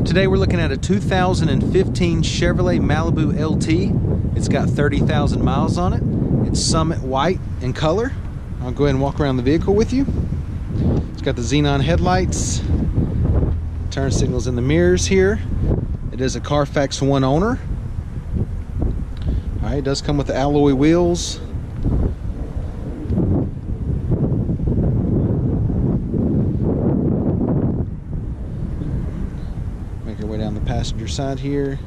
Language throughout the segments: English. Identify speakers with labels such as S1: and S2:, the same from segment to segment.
S1: Today we're looking at a 2015 Chevrolet Malibu LT. It's got 30,000 miles on it. It's Summit White in color. I'll go ahead and walk around the vehicle with you. It's got the xenon headlights, turn signals in the mirrors here. It is a CARFAX One-Owner. All right, it does come with the alloy wheels. Make our way down the passenger side here.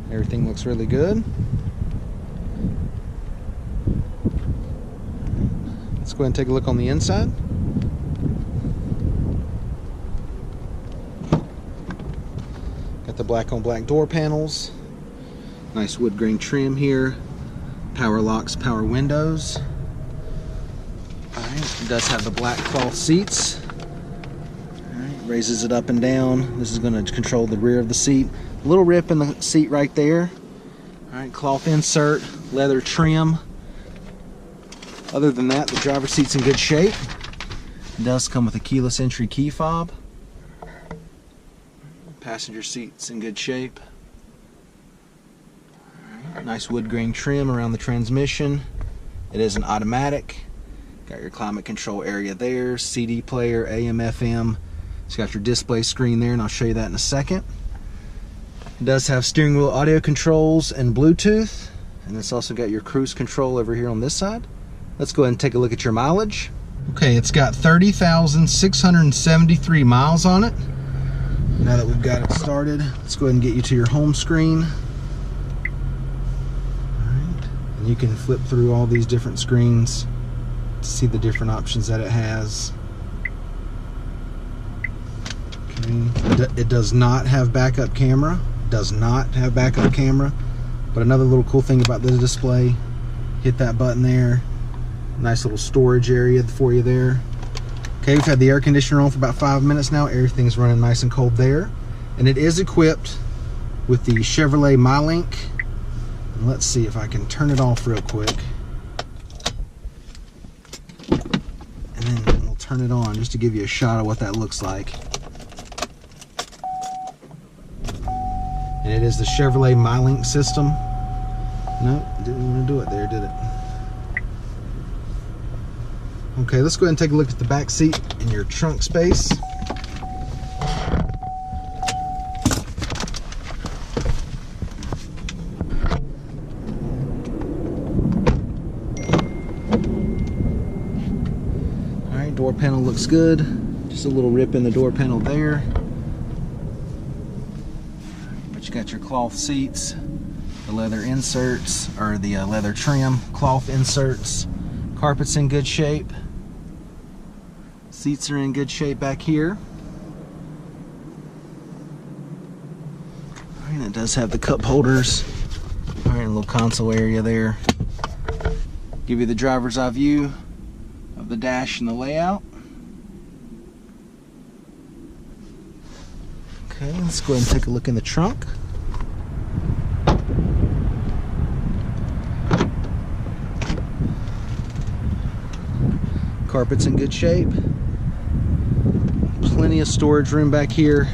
S1: Everything looks really good. Let's go ahead and take a look on the inside. Got the black on black door panels. Nice wood grain trim here. Power locks, power windows. Alright, it does have the black cloth seats. Alright, raises it up and down. This is going to control the rear of the seat. A little rip in the seat right there. Alright, cloth insert, leather trim. Other than that, the driver's seat's in good shape. It does come with a keyless entry key fob. Passenger seat's in good shape. Nice wood grain trim around the transmission. It is an automatic. Got your climate control area there, CD player, AM, FM. It's got your display screen there, and I'll show you that in a second. It does have steering wheel audio controls and Bluetooth, and it's also got your cruise control over here on this side. Let's go ahead and take a look at your mileage. Okay, it's got 30,673 miles on it. Now that we've got it started, let's go ahead and get you to your home screen. You can flip through all these different screens to see the different options that it has. Okay. It does not have backup camera. Does not have backup camera. But another little cool thing about the display, hit that button there. Nice little storage area for you there. Okay, we've had the air conditioner on for about 5 minutes now. Everything's running nice and cold there. And it is equipped with the Chevrolet MyLink. Let's see if I can turn it off real quick. And then we'll turn it on just to give you a shot of what that looks like. And it is the Chevrolet MyLink system. Nope, didn't want to do it there, did it? Okay, let's go ahead and take a look at the back seat and your trunk space. Door panel looks good. Just a little rip in the door panel there. But you got your cloth seats, the leather inserts, or the leather trim, cloth inserts. Carpet's in good shape. Seats are in good shape back here. And it does have the cup holders. Alright, a little console area there. Give you the driver's eye view of the dash and the layout. Okay, let's go ahead and take a look in the trunk. Carpet's in good shape. Plenty of storage room back here.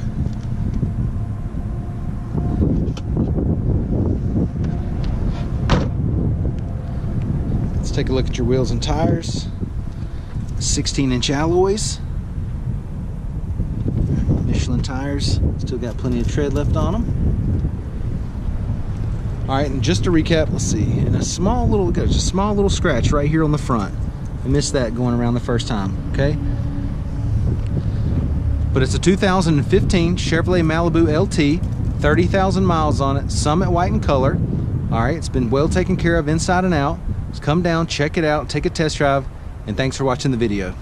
S1: Let's take a look at your wheels and tires. 16-inch alloys. Michelin tires. Still got plenty of tread left on them. Alright, and just to recap, let's see. And a small little scratch right here on the front. I missed that going around the first time, okay? But it's a 2015 Chevrolet Malibu LT, 30,000 miles on it, Summit White in color. Alright, it's been well taken care of inside and out. Just come down, check it out, take a test drive, and thanks for watching the video.